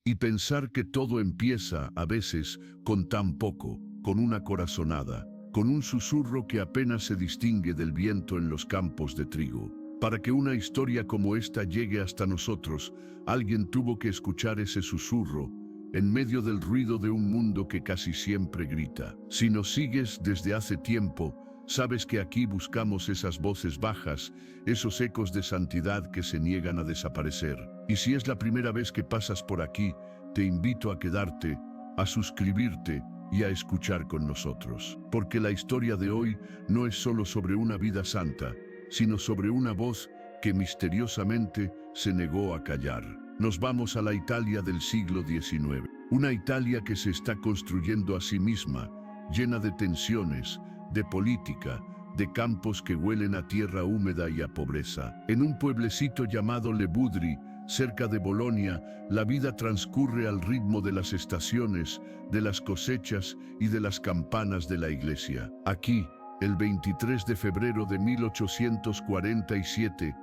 Y pensar que todo empieza, a veces, con tan poco, con una corazonada, con un susurro que apenas se distingue del viento en los campos de trigo. Para que una historia como esta llegue hasta nosotros, alguien tuvo que escuchar ese susurro, en medio del ruido de un mundo que casi siempre grita. Si nos sigues desde hace tiempo, sabes que aquí buscamos esas voces bajas, esos ecos de santidad que se niegan a desaparecer. Y si es la primera vez que pasas por aquí, te invito a quedarte, a suscribirte y a escuchar con nosotros. Porque la historia de hoy no es solo sobre una vida santa, sino sobre una voz que misteriosamente se negó a callar. Nos vamos a la Italia del siglo XIX, una Italia que se está construyendo a sí misma, llena de tensiones, de política, de campos que huelen a tierra húmeda y a pobreza. En un pueblecito llamado Le Boudry, cerca de Bolonia, la vida transcurre al ritmo de las estaciones, de las cosechas y de las campanas de la iglesia. Aquí, el 23 de febrero de 1847,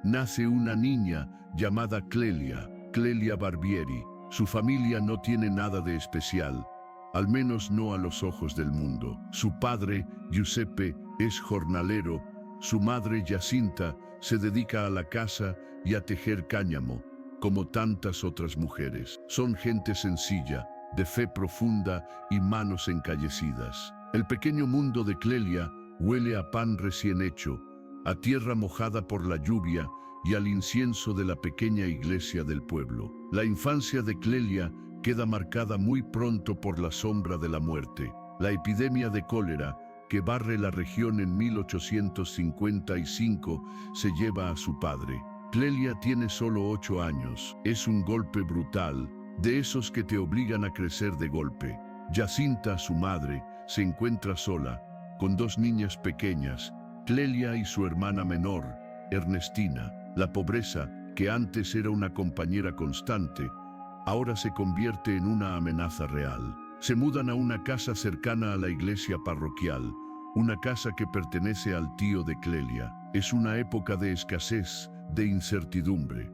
nace una niña llamada Clelia Barbieri. Su familia no tiene nada de especial, al menos no a los ojos del mundo. Su padre, Giuseppe, es jornalero, su madre, Jacinta, se dedica a la casa y a tejer cáñamo, como tantas otras mujeres. Son gente sencilla, de fe profunda y manos encallecidas. El pequeño mundo de Clelia huele a pan recién hecho, a tierra mojada por la lluvia y al incienso de la pequeña iglesia del pueblo. La infancia de Clelia queda marcada muy pronto por la sombra de la muerte. La epidemia de cólera, que barre la región en 1855, se lleva a su padre. Clelia tiene solo 8 años. Es un golpe brutal, de esos que te obligan a crecer de golpe. Jacinta, su madre, se encuentra sola, con 2 niñas pequeñas, Clelia y su hermana menor, Ernestina. La pobreza, que antes era una compañera constante, ahora se convierte en una amenaza real. Se mudan a una casa cercana a la iglesia parroquial, una casa que pertenece al tío de Clelia. Es una época de escasez, de incertidumbre.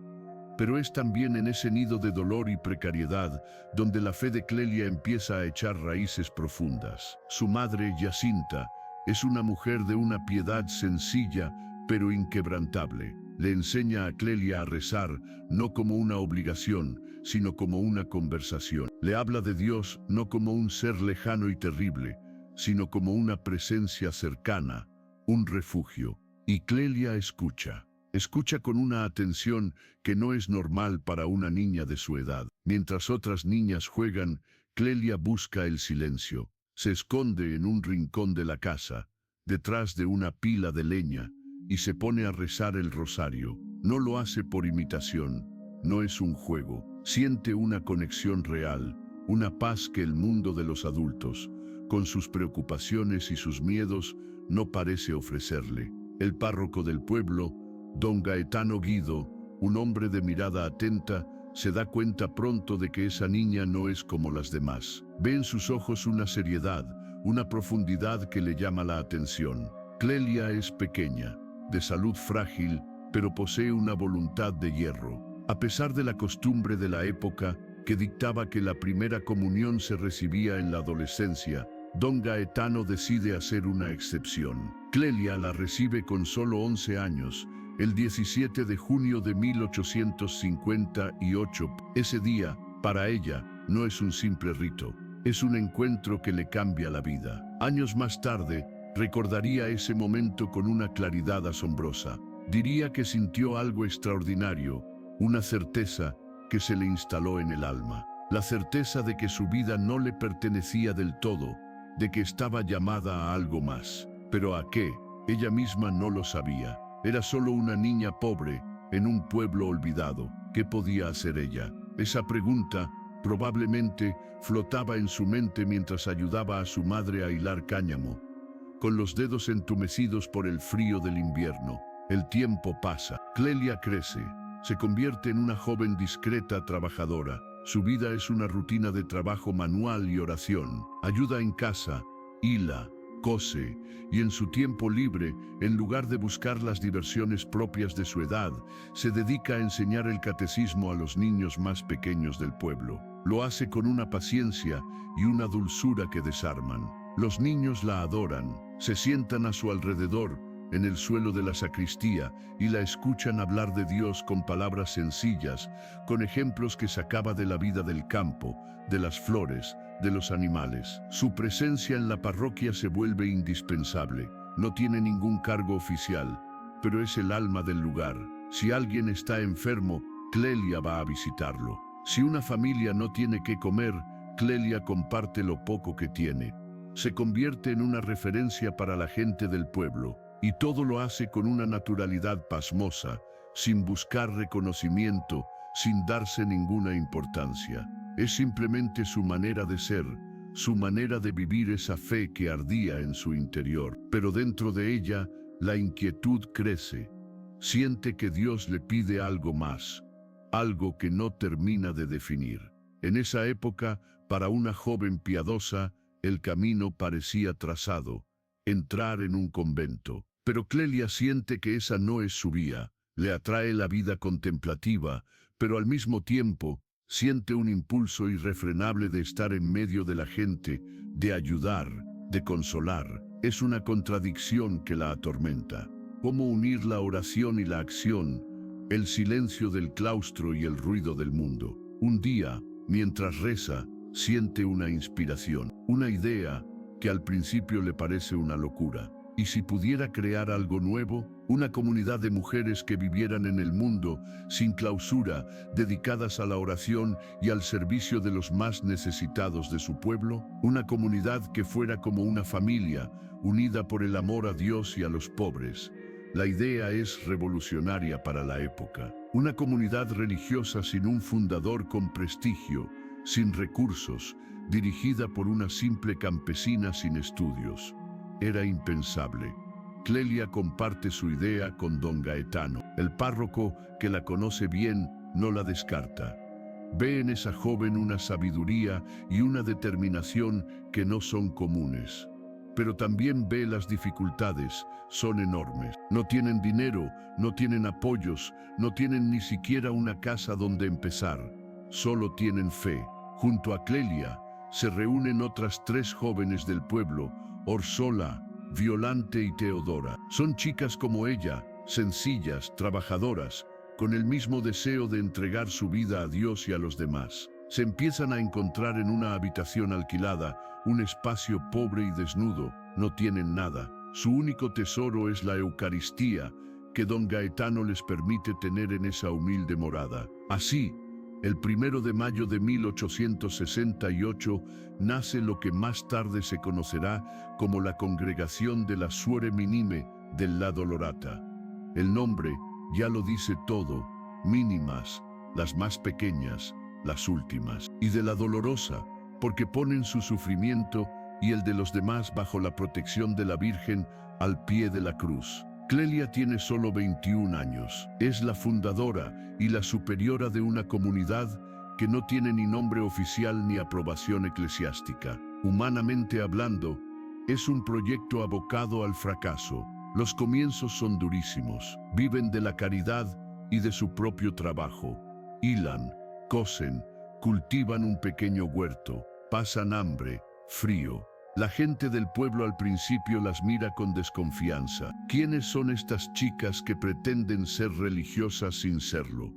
Pero es también en ese nido de dolor y precariedad donde la fe de Clelia empieza a echar raíces profundas. Su madre, Jacinta, es una mujer de una piedad sencilla, pero inquebrantable. Le enseña a Clelia a rezar, no como una obligación, sino como una conversación. Le habla de Dios no como un ser lejano y terrible, sino como una presencia cercana, un refugio. Y Clelia escucha. Escucha con una atención que no es normal para una niña de su edad. Mientras otras niñas juegan, Clelia busca el silencio. Se esconde en un rincón de la casa, detrás de una pila de leña, y se pone a rezar el rosario. No lo hace por imitación, no es un juego. Siente una conexión real, una paz que el mundo de los adultos, con sus preocupaciones y sus miedos, no parece ofrecerle. El párroco del pueblo, don Gaetano Guido, un hombre de mirada atenta, se da cuenta pronto de que esa niña no es como las demás. Ve en sus ojos una seriedad, una profundidad que le llama la atención. Clelia es pequeña, de salud frágil, pero posee una voluntad de hierro. A pesar de la costumbre de la época, que dictaba que la primera comunión se recibía en la adolescencia, don Gaetano decide hacer una excepción. Clelia la recibe con solo 11 años, el 17 de junio de 1858. Ese día, para ella, no es un simple rito, es un encuentro que le cambia la vida. Años más tarde, recordaría ese momento con una claridad asombrosa. Diría que sintió algo extraordinario, una certeza que se le instaló en el alma. La certeza de que su vida no le pertenecía del todo, de que estaba llamada a algo más. ¿Pero a qué? Ella misma no lo sabía. Era solo una niña pobre, en un pueblo olvidado. ¿Qué podía hacer ella? Esa pregunta, probablemente, flotaba en su mente mientras ayudaba a su madre a hilar cáñamo, con los dedos entumecidos por el frío del invierno. El tiempo pasa. Clelia crece. Se convierte en una joven discreta, trabajadora. Su vida es una rutina de trabajo manual y oración. Ayuda en casa, hila, cose y en su tiempo libre, en lugar de buscar las diversiones propias de su edad, se dedica a enseñar el catecismo a los niños más pequeños del pueblo. Lo hace con una paciencia y una dulzura que desarman. Los niños la adoran, se sientan a su alrededor, en el suelo de la sacristía, y la escuchan hablar de Dios con palabras sencillas, con ejemplos que sacaba de la vida del campo, de las flores, de los animales. Su presencia en la parroquia se vuelve indispensable. No tiene ningún cargo oficial, pero es el alma del lugar. Si alguien está enfermo, Clelia va a visitarlo. Si una familia no tiene qué comer, Clelia comparte lo poco que tiene. Se convierte en una referencia para la gente del pueblo, y todo lo hace con una naturalidad pasmosa, sin buscar reconocimiento, sin darse ninguna importancia. Es simplemente su manera de ser, su manera de vivir esa fe que ardía en su interior. Pero dentro de ella, la inquietud crece. Siente que Dios le pide algo más, algo que no termina de definir. En esa época, para una joven piadosa, el camino parecía trazado, entrar en un convento. Pero Clelia siente que esa no es su vía. Le atrae la vida contemplativa, pero al mismo tiempo siente un impulso irrefrenable de estar en medio de la gente, de ayudar, de consolar. Es una contradicción que la atormenta. ¿Cómo unir la oración y la acción, el silencio del claustro y el ruido del mundo? Un día, mientras reza, siente una inspiración, una idea que al principio le parece una locura. ¿Y si pudiera crear algo nuevo? Una comunidad de mujeres que vivieran en el mundo, sin clausura, dedicadas a la oración y al servicio de los más necesitados de su pueblo. Una comunidad que fuera como una familia, unida por el amor a Dios y a los pobres. La idea es revolucionaria para la época. Una comunidad religiosa sin un fundador con prestigio, sin recursos, dirigida por una simple campesina sin estudios. Era impensable. Clelia comparte su idea con don Gaetano. El párroco, que la conoce bien, no la descarta. Ve en esa joven una sabiduría y una determinación que no son comunes. Pero también ve las dificultades, son enormes. No tienen dinero, no tienen apoyos, no tienen ni siquiera una casa donde empezar. Solo tienen fe. Junto a Clelia se reúnen otras 3 jóvenes del pueblo, Orsola, Violante y Teodora. Son chicas como ella, sencillas, trabajadoras, con el mismo deseo de entregar su vida a Dios y a los demás. Se empiezan a encontrar en una habitación alquilada, un espacio pobre y desnudo. No tienen nada. Su único tesoro es la Eucaristía, que don Gaetano les permite tener en esa humilde morada. Así, el 1 de mayo de 1868 nace lo que más tarde se conocerá como la Congregación de la Suore Minime della Dolorata. El nombre ya lo dice todo: mínimas, las más pequeñas, las últimas. Y de la Dolorosa, porque ponen su sufrimiento y el de los demás bajo la protección de la Virgen al pie de la cruz. Clelia tiene solo 21 años. Es la fundadora y la superiora de una comunidad que no tiene ni nombre oficial ni aprobación eclesiástica. Humanamente hablando, es un proyecto abocado al fracaso. Los comienzos son durísimos. Viven de la caridad y de su propio trabajo. Hilan, cosen, cultivan un pequeño huerto, pasan hambre, frío. La gente del pueblo al principio las mira con desconfianza. ¿Quiénes son estas chicas que pretenden ser religiosas sin serlo?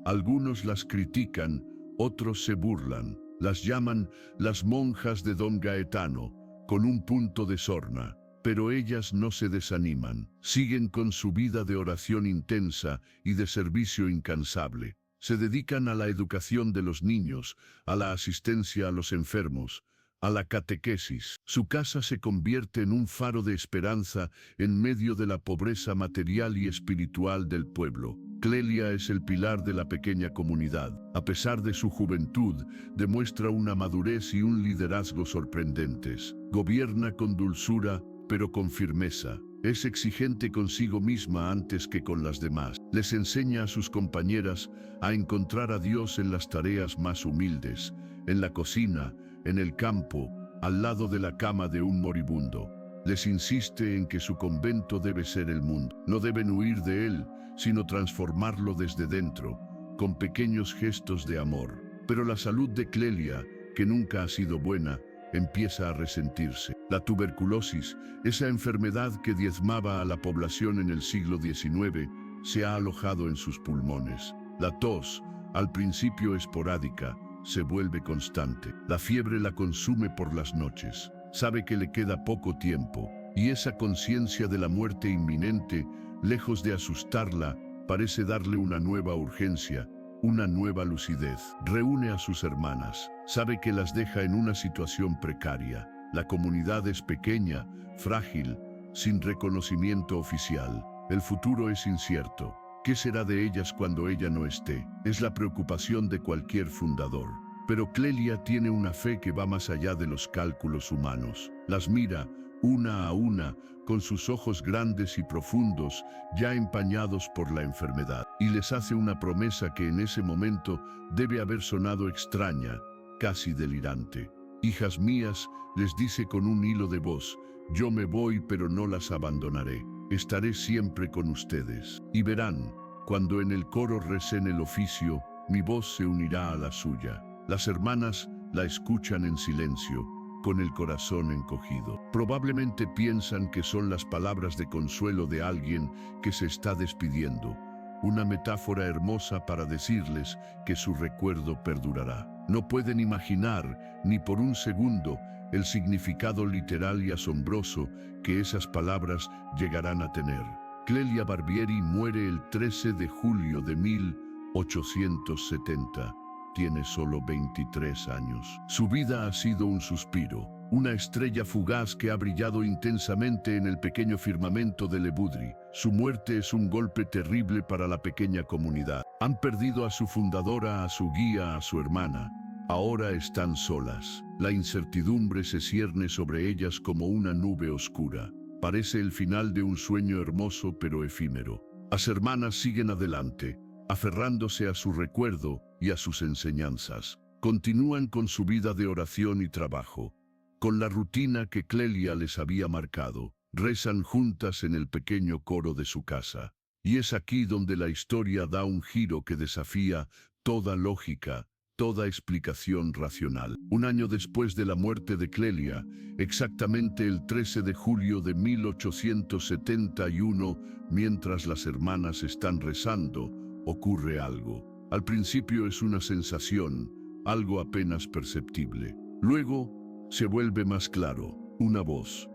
Algunos las critican, otros se burlan. Las llaman las monjas de don Gaetano, con un punto de sorna. Pero ellas no se desaniman. Siguen con su vida de oración intensa y de servicio incansable. Se dedican a la educación de los niños, a la asistencia a los enfermos, a la catequesis. Su casa se convierte en un faro de esperanza en medio de la pobreza material y espiritual del pueblo. Clelia es el pilar de la pequeña comunidad. A pesar de su juventud, demuestra una madurez y un liderazgo sorprendentes. Gobierna con dulzura, pero con firmeza. Es exigente consigo misma antes que con las demás. Les enseña a sus compañeras a encontrar a Dios en las tareas más humildes, en la cocina, en el campo, al lado de la cama de un moribundo. Les insiste en que su convento debe ser el mundo. No deben huir de él, sino transformarlo desde dentro, con pequeños gestos de amor. Pero la salud de Clelia, que nunca ha sido buena, empieza a resentirse. La tuberculosis, esa enfermedad que diezmaba a la población en el siglo XIX, se ha alojado en sus pulmones. La tos, al principio esporádica, se vuelve constante. La fiebre la consume por las noches. Sabe que le queda poco tiempo, y esa conciencia de la muerte inminente, lejos de asustarla, parece darle una nueva urgencia, una nueva lucidez. Reúne a sus hermanas. Sabe que las deja en una situación precaria. La comunidad es pequeña, frágil, sin reconocimiento oficial. El futuro es incierto. ¿Qué será de ellas cuando ella no esté? Es la preocupación de cualquier fundador. Pero Clelia tiene una fe que va más allá de los cálculos humanos. Las mira, una a una, con sus ojos grandes y profundos, ya empañados por la enfermedad, y les hace una promesa que en ese momento debe haber sonado extraña, casi delirante. Hijas mías, les dice con un hilo de voz, yo me voy pero no las abandonaré. Estaré siempre con ustedes. Y verán, cuando en el coro recen el oficio, mi voz se unirá a la suya. Las hermanas la escuchan en silencio, con el corazón encogido. Probablemente piensan que son las palabras de consuelo de alguien que se está despidiendo, una metáfora hermosa para decirles que su recuerdo perdurará. No pueden imaginar, ni por un segundo, el significado literal y asombroso que esas palabras llegarán a tener. Clelia Barbieri muere el 13 de julio de 1870. Tiene solo 23 años. Su vida ha sido un suspiro, una estrella fugaz que ha brillado intensamente en el pequeño firmamento de Le Boudry. Su muerte es un golpe terrible para la pequeña comunidad. Han perdido a su fundadora, a su guía, a su hermana. Ahora están solas. La incertidumbre se cierne sobre ellas como una nube oscura. Parece el final de un sueño hermoso pero efímero. Las hermanas siguen adelante, aferrándose a su recuerdo y a sus enseñanzas. Continúan con su vida de oración y trabajo, con la rutina que Clelia les había marcado. Rezan juntas en el pequeño coro de su casa. Y es aquí donde la historia da un giro que desafía toda lógica, toda explicación racional. Un año después de la muerte de Clelia, exactamente el 13 de julio de 1871, mientras las hermanas están rezando, ocurre algo. Al principio es una sensación, algo apenas perceptible. Luego se vuelve más claro, una voz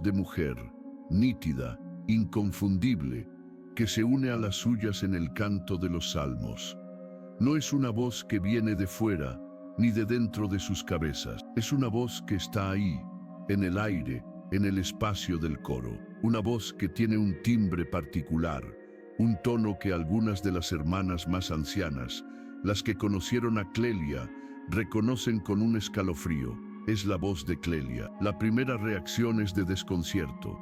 de mujer, nítida, inconfundible, que se une a las suyas en el canto de los salmos. No es una voz que viene de fuera, ni de dentro de sus cabezas. Es una voz que está ahí, en el aire, en el espacio del coro. Una voz que tiene un timbre particular, un tono que algunas de las hermanas más ancianas, las que conocieron a Clelia, reconocen con un escalofrío. Es la voz de Clelia. La primera reacción es de desconcierto,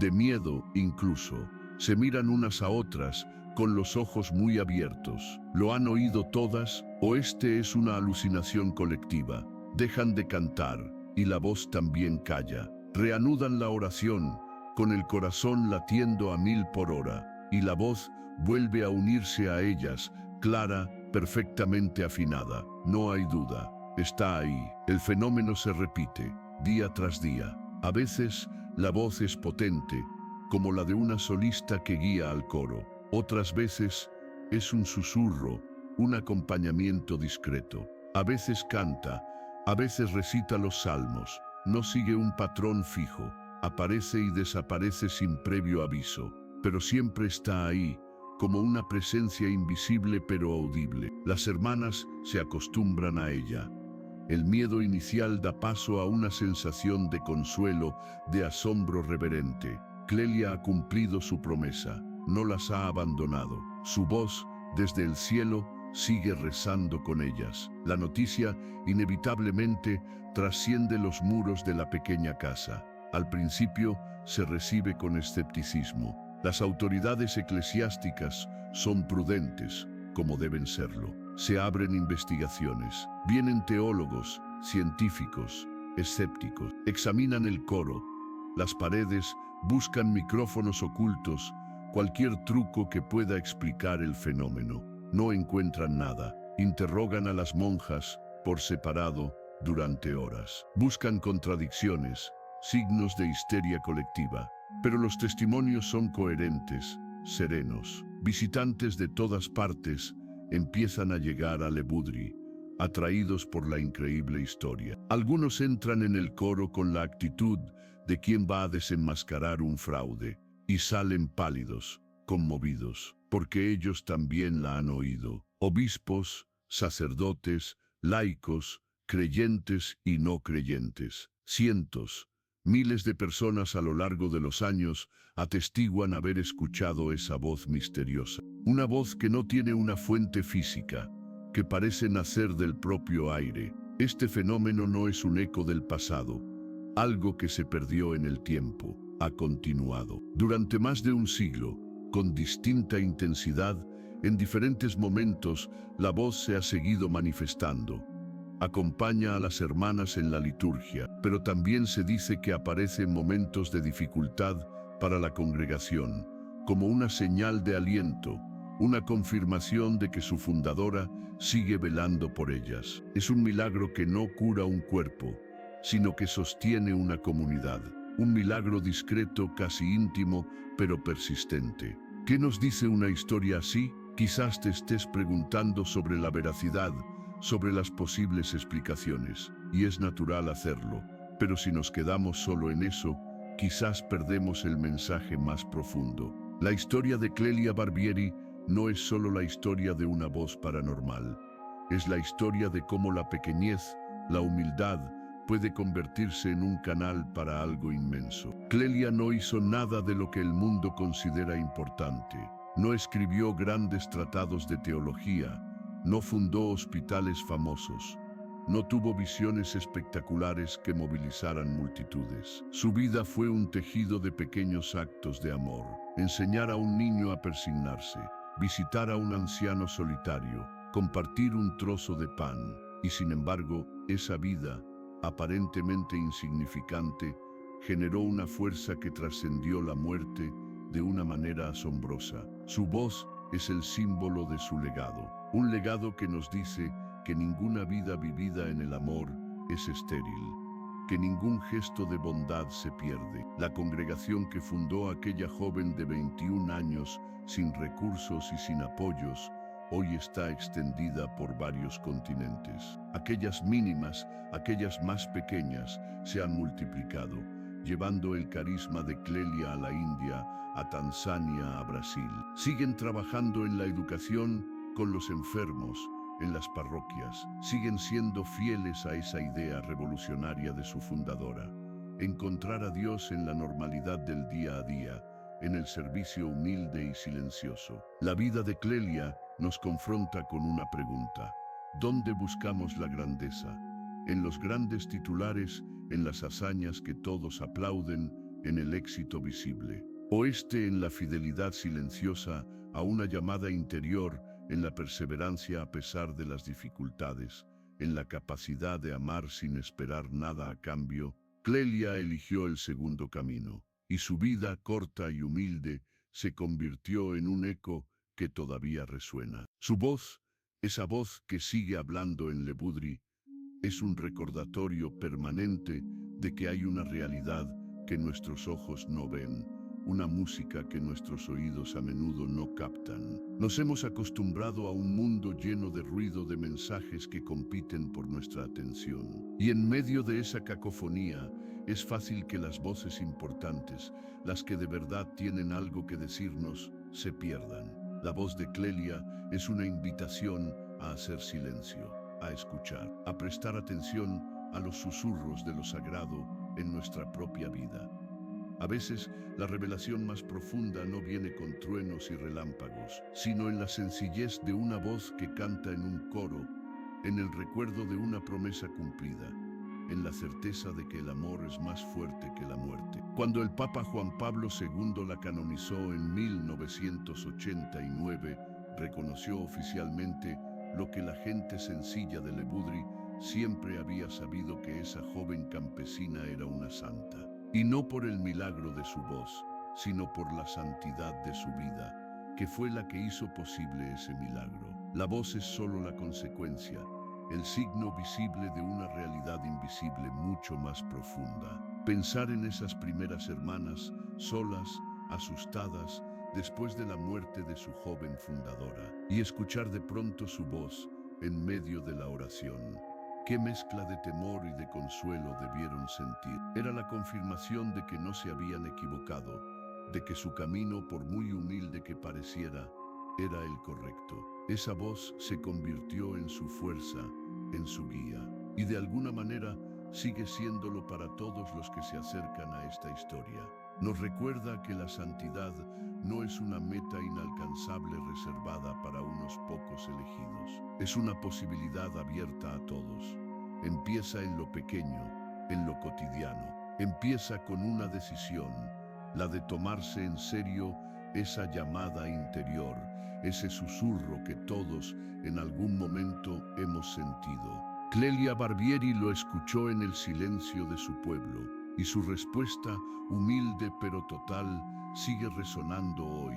de miedo incluso. Se miran unas a otras, con los ojos muy abiertos. ¿Lo han oído todas o este es una alucinación colectiva? Dejan de cantar y la voz también calla. Reanudan la oración, con el corazón latiendo a 1000 por hora, y la voz vuelve a unirse a ellas, clara, perfectamente afinada. No hay duda, está ahí. El fenómeno se repite, día tras día. A veces, la voz es potente, como la de una solista que guía al coro. Otras veces es un susurro, un acompañamiento discreto. A veces canta, a veces recita los salmos. No sigue un patrón fijo, aparece y desaparece sin previo aviso, pero siempre está ahí, como una presencia invisible pero audible. Las hermanas se acostumbran a ella. El miedo inicial da paso a una sensación de consuelo, de asombro reverente. Clelia ha cumplido su promesa. No las ha abandonado. Su voz, desde el cielo, sigue rezando con ellas. La noticia, inevitablemente, trasciende los muros de la pequeña casa. Al principio, se recibe con escepticismo. Las autoridades eclesiásticas son prudentes, como deben serlo. Se abren investigaciones. Vienen teólogos, científicos, escépticos. Examinan el coro. Las paredes buscan micrófonos ocultos, cualquier truco que pueda explicar el fenómeno. No encuentran nada. Interrogan a las monjas por separado durante horas. Buscan contradicciones, signos de histeria colectiva. Pero los testimonios son coherentes, serenos. Visitantes de todas partes empiezan a llegar a Le Boudry, atraídos por la increíble historia. Algunos entran en el coro con la actitud de quien va a desenmascarar un fraude, y salen pálidos, conmovidos, porque ellos también la han oído. Obispos, sacerdotes, laicos, creyentes y no creyentes. Cientos, miles de personas a lo largo de los años atestiguan haber escuchado esa voz misteriosa. Una voz que no tiene una fuente física, que parece nacer del propio aire. Este fenómeno no es un eco del pasado, algo que se perdió en el tiempo. Ha continuado durante más de un siglo, con distinta intensidad. En diferentes momentos, la voz se ha seguido manifestando. Acompaña a las hermanas en la liturgia, pero también se dice que aparece en momentos de dificultad para la congregación, como una señal de aliento, una confirmación de que su fundadora sigue velando por ellas. Es un milagro que no cura un cuerpo, sino que sostiene una comunidad. Un milagro discreto, casi íntimo, pero persistente. ¿Qué nos dice una historia así? Quizás te estés preguntando sobre la veracidad, sobre las posibles explicaciones, y es natural hacerlo. Pero si nos quedamos solo en eso, quizás perdemos el mensaje más profundo. La historia de Clelia Barbieri no es solo la historia de una voz paranormal. Es la historia de cómo la pequeñez, la humildad, puede convertirse en un canal para algo inmenso. Clelia no hizo nada de lo que el mundo considera importante. No escribió grandes tratados de teología, no fundó hospitales famosos, no tuvo visiones espectaculares que movilizaran multitudes. Su vida fue un tejido de pequeños actos de amor. Enseñar a un niño a persignarse, visitar a un anciano solitario, compartir un trozo de pan. Y sin embargo, esa vida, aparentemente insignificante, generó una fuerza que trascendió la muerte de una manera asombrosa. Su voz es el símbolo de su legado, un legado que nos dice que ninguna vida vivida en el amor es estéril, que ningún gesto de bondad se pierde. La congregación que fundó aquella joven de 21 años, sin recursos y sin apoyos, hoy está extendida por varios continentes. Aquellas mínimas, aquellas más pequeñas, se han multiplicado, llevando el carisma de Clelia a la India, a Tanzania, a Brasil. Siguen trabajando en la educación con los enfermos, en las parroquias. Siguen siendo fieles a esa idea revolucionaria de su fundadora. Encontrar a Dios en la normalidad del día a día, en el servicio humilde y silencioso. La vida de Clelia nos confronta con una pregunta. ¿Dónde buscamos la grandeza? ¿En los grandes titulares, en las hazañas que todos aplauden, en el éxito visible? ¿O en la fidelidad silenciosa a una llamada interior, en la perseverancia a pesar de las dificultades, en la capacidad de amar sin esperar nada a cambio? Clelia eligió el segundo camino, y su vida corta y humilde se convirtió en un eco que todavía resuena. Su voz, esa voz que sigue hablando en Le Boudry, es un recordatorio permanente de que hay una realidad que nuestros ojos no ven, una música que nuestros oídos a menudo no captan. Nos hemos acostumbrado a un mundo lleno de ruido, de mensajes que compiten por nuestra atención. Y en medio de esa cacofonía, es fácil que las voces importantes, las que de verdad tienen algo que decirnos, se pierdan. La voz de Clelia es una invitación a hacer silencio, a escuchar, a prestar atención a los susurros de lo sagrado en nuestra propia vida. A veces, la revelación más profunda no viene con truenos y relámpagos, sino en la sencillez de una voz que canta en un coro, en el recuerdo de una promesa cumplida, en la certeza de que el amor es más fuerte que la muerte. Cuando el Papa Juan Pablo II la canonizó en 1989, reconoció oficialmente lo que la gente sencilla de Le Boudry siempre había sabido, que esa joven campesina era una santa. Y no por el milagro de su voz, sino por la santidad de su vida, que fue la que hizo posible ese milagro. La voz es solo la consecuencia, el signo visible de una realidad invisible mucho más profunda. Pensar en esas primeras hermanas, solas, asustadas, después de la muerte de su joven fundadora, y escuchar de pronto su voz en medio de la oración. Qué mezcla de temor y de consuelo debieron sentir. Era la confirmación de que no se habían equivocado, de que su camino, por muy humilde que pareciera, era el correcto. Esa voz se convirtió en su fuerza, en su guía, y de alguna manera sigue siéndolo para todos los que se acercan a esta historia. Nos recuerda que la santidad no es una meta inalcanzable reservada para unos pocos elegidos. Es una posibilidad abierta a todos. Empieza en lo pequeño, en lo cotidiano. Empieza con una decisión, la de tomarse en serio esa llamada interior, ese susurro que todos en algún momento hemos sentido. Clelia Barbieri lo escuchó en el silencio de su pueblo, y su respuesta, humilde pero total, sigue resonando hoy,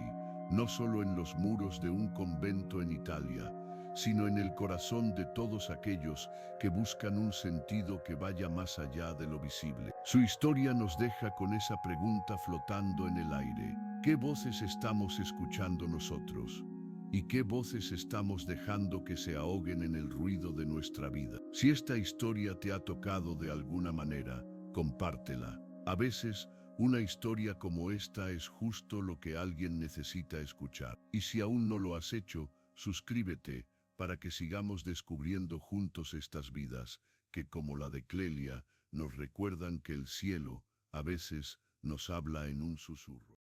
no solo en los muros de un convento en Italia, sino en el corazón de todos aquellos que buscan un sentido que vaya más allá de lo visible. Su historia nos deja con esa pregunta flotando en el aire. ¿Qué voces estamos escuchando nosotros? ¿Y qué voces estamos dejando que se ahoguen en el ruido de nuestra vida? Si esta historia te ha tocado de alguna manera, compártela. A veces, una historia como esta es justo lo que alguien necesita escuchar. Y si aún no lo has hecho, suscríbete para que sigamos descubriendo juntos estas vidas que, como la de Clelia, nos recuerdan que el cielo a veces nos habla en un susurro.